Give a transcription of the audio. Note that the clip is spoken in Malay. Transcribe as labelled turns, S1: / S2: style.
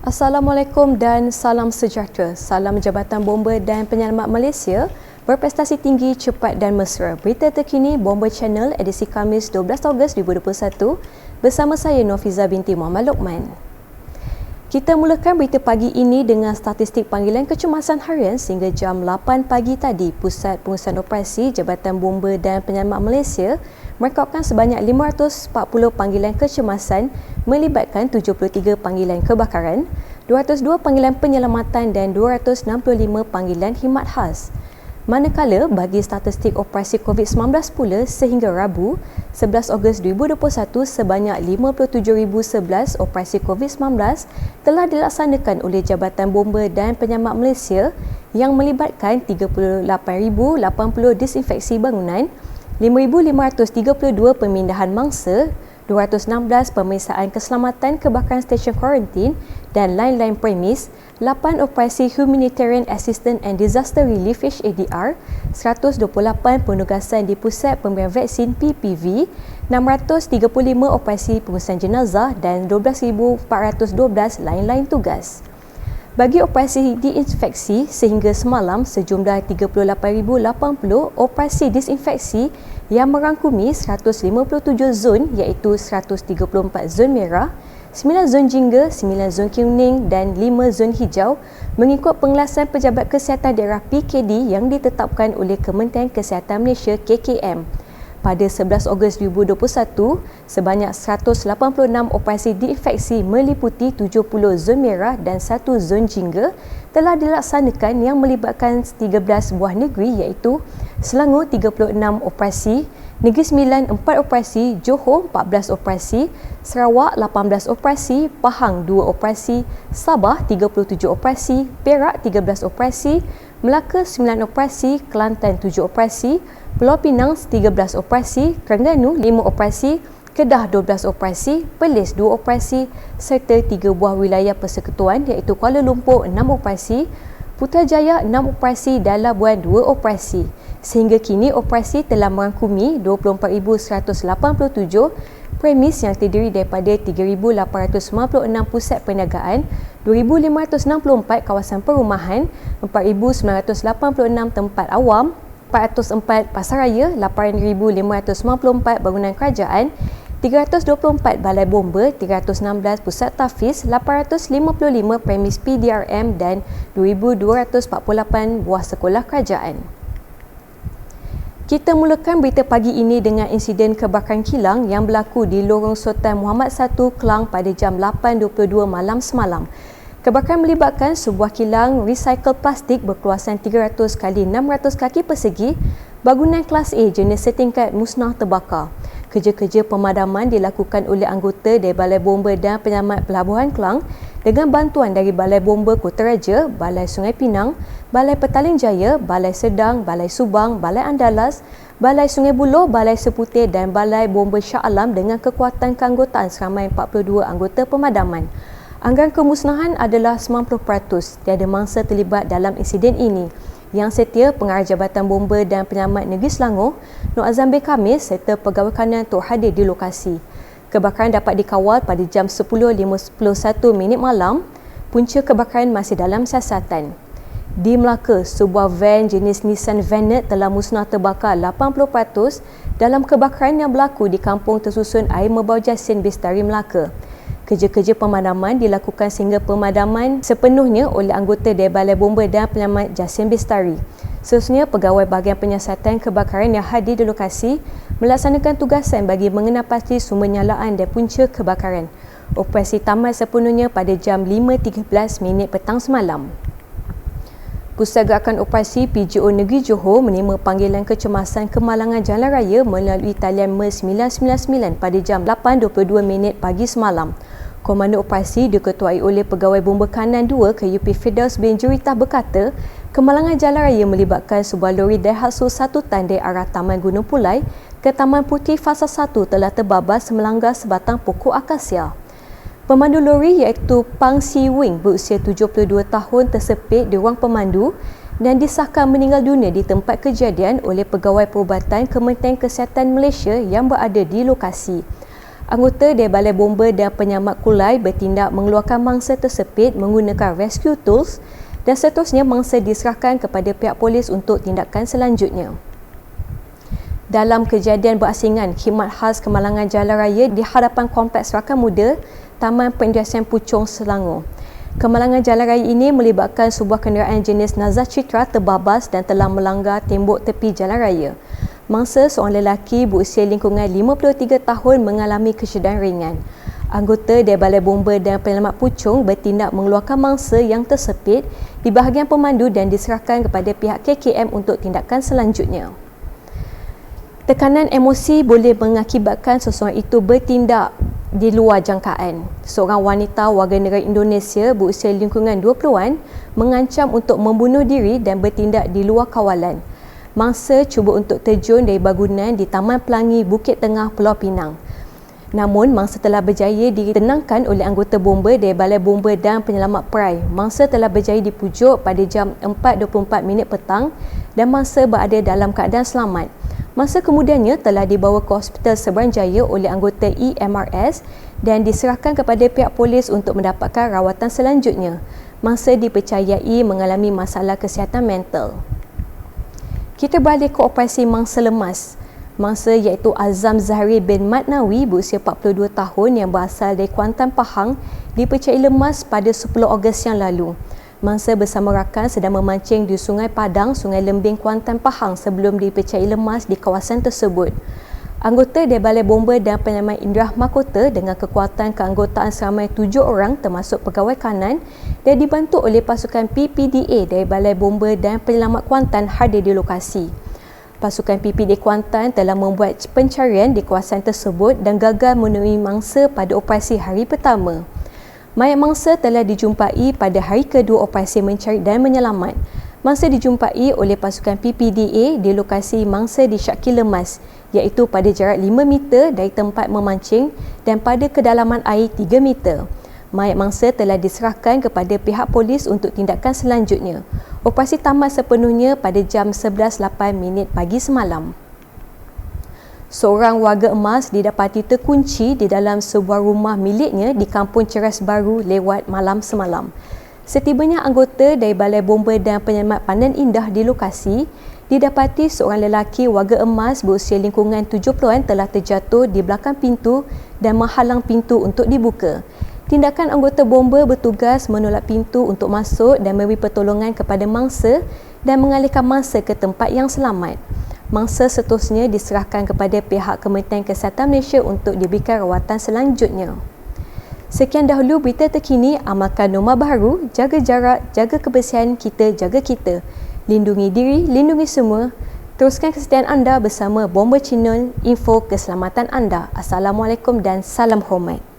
S1: Assalamualaikum dan salam sejahtera. Salam Jabatan Bomba dan Penyelamat Malaysia berprestasi tinggi, cepat dan mesra. Berita terkini Bomba Channel edisi Khamis 12 Ogos 2021 bersama saya Nofiza binti Muhammad Lokman. Kita mulakan berita pagi ini dengan statistik panggilan kecemasan harian sehingga jam 8 pagi tadi. Pusat Pengurusan Operasi Jabatan Bomba dan Penyelamat Malaysia merekodkan sebanyak 540 panggilan kecemasan melibatkan 73 panggilan kebakaran, 202 panggilan penyelamatan dan 265 panggilan khidmat khas. Manakala bagi statistik operasi COVID-19 pula sehingga Rabu 11 Ogos 2021 sebanyak 57,011 operasi COVID-19 telah dilaksanakan oleh Jabatan Bomba dan Penyelamat Malaysia yang melibatkan 38,080 disinfeksi bangunan, 5,532 pemindahan mangsa, 216 pemeriksaan keselamatan kebakaran stesen kuarantin dan lain-lain premis, 8 operasi Humanitarian Assistance and Disaster Relief HADR, 128 penugasan di Pusat Pemberian Vaksin PPV, 635 operasi pengurusan jenazah dan 12,412 lain-lain tugas. Bagi operasi disinfeksi sehingga semalam sejumlah 38,080 operasi disinfeksi yang merangkumi 157 zon iaitu 134 zon merah, 9 zon jingga, 9 zon kuning dan 5 zon hijau mengikut pengelasan Pejabat Kesihatan Daerah PKD yang ditetapkan oleh Kementerian Kesihatan Malaysia KKM. Pada 11 Ogos 2021, sebanyak 186 operasi diinfeksi meliputi 70 zon merah dan 1 zon jingga telah dilaksanakan yang melibatkan 13 buah negeri iaitu Selangor 36 operasi, Negeri Sembilan 4 operasi, Johor 14 operasi, Sarawak 18 operasi, Pahang 2 operasi, Sabah 37 operasi, Perak 13 operasi, Melaka 9 operasi, Kelantan 7 operasi, Pulau Pinang 13 operasi, Terengganu 5 operasi, Kedah 12 operasi, Perlis 2 operasi serta 3 buah wilayah persekutuan iaitu Kuala Lumpur 6 operasi, Putrajaya 6 operasi dan Labuan 2 operasi. Sehingga kini operasi telah merangkumi 24,187 premis yang terdiri daripada 3,896 pusat perniagaan, 2,564 kawasan perumahan, 4,986 tempat awam, 404 pasaraya, 8,594 bangunan kerajaan, 324 balai bomba, 316 pusat tahfiz, 855 premis PDRM dan 2,248 buah sekolah kerajaan. Kita mulakan berita pagi ini dengan insiden kebakaran kilang yang berlaku di Lorong Sultan Muhammad 1 Kelang pada jam 8.22 malam semalam. Kebakaran melibatkan sebuah kilang recycle plastik berkeluasan 300 x 600 kaki persegi, bangunan kelas A jenis setingkat musnah terbakar. Kerja-kerja pemadaman dilakukan oleh anggota dari Balai Bomba dan Penyelamat Pelabuhan Kelang dengan bantuan dari Balai Bomba Kotaraja, Balai Sungai Pinang, Balai Petaling Jaya, Balai Sedang, Balai Subang, Balai Andalas, Balai Sungai Buloh, Balai Seputih dan Balai Bomba Shah Alam dengan kekuatan keanggotaan seramai 42 anggota pemadaman. Anggaran kemusnahan adalah 90%. Tiada mangsa terlibat dalam insiden ini. Yang Setia, Pengarah Jabatan Bomba dan Penyelamat Negeri Selangor, Nur Azam bin Khamis serta pegawai kanan turut hadir di lokasi. Kebakaran dapat dikawal pada jam 10.51 malam. Punca kebakaran masih dalam siasatan. Di Melaka, sebuah van jenis Nissan Vanette telah musnah terbakar 80% dalam kebakaran yang berlaku di kampung tersusun Air Merbau Jasin Bestari Melaka. Kerja-kerja pemadaman dilakukan sehingga pemadaman sepenuhnya oleh anggota dari Balai Bomba dan Penyelamat Jasin Bestari. Seterusnya, pegawai bahagian penyiasatan kebakaran yang hadir di lokasi melaksanakan tugasan bagi mengenal pasti sumber nyalaan dan punca kebakaran. Operasi tamat sepenuhnya pada jam 5.13 petang semalam. Pusat Gerakan Operasi PGO Negeri Johor menerima panggilan kecemasan kemalangan jalan raya melalui talian MERS 999 pada jam 8.22 pagi semalam. Komando operasi diketuai oleh Pegawai Bomba Kanan 2 KUP Firdaus bin Juritah berkata, kemalangan jalan raya melibatkan sebuah lori Daihatsu 1 tan dari arah Taman Gunung Pulai ke Taman Puteri Fasa 1 telah terbabas melanggar sebatang pokok akasia. Pemandu lori iaitu Pang Si Wing berusia 72 tahun tersepit di ruang pemandu dan disahkan meninggal dunia di tempat kejadian oleh Pegawai Perubatan Kementerian Kesihatan Malaysia yang berada di lokasi. Anggota dari Balai Bomba dan Penyelamat Kulai bertindak mengeluarkan mangsa tersepit menggunakan rescue tools dan seterusnya mangsa diserahkan kepada pihak polis untuk tindakan selanjutnya. Dalam kejadian berasingan, khidmat khas kemalangan jalan raya di hadapan Kompleks Rakan Muda, Taman Pendidikan Puchong, Selangor. Kemalangan jalan raya ini melibatkan sebuah kenderaan jenis Nazar Citra terbabas dan telah melanggar tembok tepi jalan raya. Mangsa seorang lelaki berusia lingkungan 53 tahun mengalami kesedaran ringan. Anggota dari Balai Bomba dan Penyelamat Puchong bertindak mengeluarkan mangsa yang tersepit di bahagian pemandu dan diserahkan kepada pihak KKM untuk tindakan selanjutnya. Tekanan emosi boleh mengakibatkan seseorang itu bertindak di luar jangkaan. Seorang wanita warga negara Indonesia berusia lingkungan 20-an mengancam untuk membunuh diri dan bertindak di luar kawalan. Mangsa cuba untuk terjun dari bangunan di Taman Pelangi, Bukit Tengah, Pulau Pinang. Namun, mangsa telah berjaya ditenangkan oleh anggota bomba dari Balai Bomba dan Penyelamat Perai. Mangsa telah berjaya dipujuk pada jam 4.24 petang dan mangsa berada dalam keadaan selamat. Masa kemudiannya telah dibawa ke Hospital Seberang Jaya oleh anggota EMRS dan diserahkan kepada pihak polis untuk mendapatkan rawatan selanjutnya. Mangsa dipercayai mengalami masalah kesihatan mental. Kita balik ke operasi mangsa lemas. Mangsa iaitu Azam Zahri bin Matnawi berusia 42 tahun yang berasal dari Kuantan, Pahang dipercayai lemas pada 10 Ogos yang lalu. Mangsa bersama rakan sedang memancing di Sungai Padang, Sungai Lembing, Kuantan, Pahang sebelum dipercayai lemas di kawasan tersebut. Anggota dari Balai Bomba dan Penyelamat Indrah Mahkota dengan kekuatan keanggotaan seramai 7 orang termasuk pegawai kanan dan dibantu oleh pasukan PPDA dari Balai Bomba dan Penyelamat Kuantan hadir di lokasi. Pasukan PPDA Kuantan telah membuat pencarian di kawasan tersebut dan gagal menemui mangsa pada operasi hari pertama. Mayat mangsa telah dijumpai pada hari kedua operasi mencari dan menyelamat. Mangsa dijumpai oleh pasukan PPDA di lokasi mangsa disyaki lemas, iaitu pada jarak 5 meter dari tempat memancing dan pada kedalaman air 3 meter. Mayat mangsa telah diserahkan kepada pihak polis untuk tindakan selanjutnya. Operasi tamat sepenuhnya pada jam 11.08 pagi semalam. Seorang warga emas didapati terkunci di dalam sebuah rumah miliknya di Kampung Ceras Baru lewat malam semalam. Setibanya anggota dari Balai Bomba dan Penyelamat Pandan Indah di lokasi, didapati seorang lelaki warga emas berusia lingkungan 70-an telah terjatuh di belakang pintu dan menghalang pintu untuk dibuka. Tindakan anggota bomba bertugas menolak pintu untuk masuk dan memberi pertolongan kepada mangsa dan mengalihkan mangsa ke tempat yang selamat. Mangsa seterusnya diserahkan kepada pihak Kementerian Kesihatan Malaysia untuk diberikan rawatan selanjutnya. Sekian dahulu berita terkini. Amalkan norma baharu, jaga jarak, jaga kebersihan kita, jaga kita. Lindungi diri, lindungi semua. Teruskan kesetiaan anda bersama Bomba Channel, info keselamatan anda. Assalamualaikum dan salam hormat.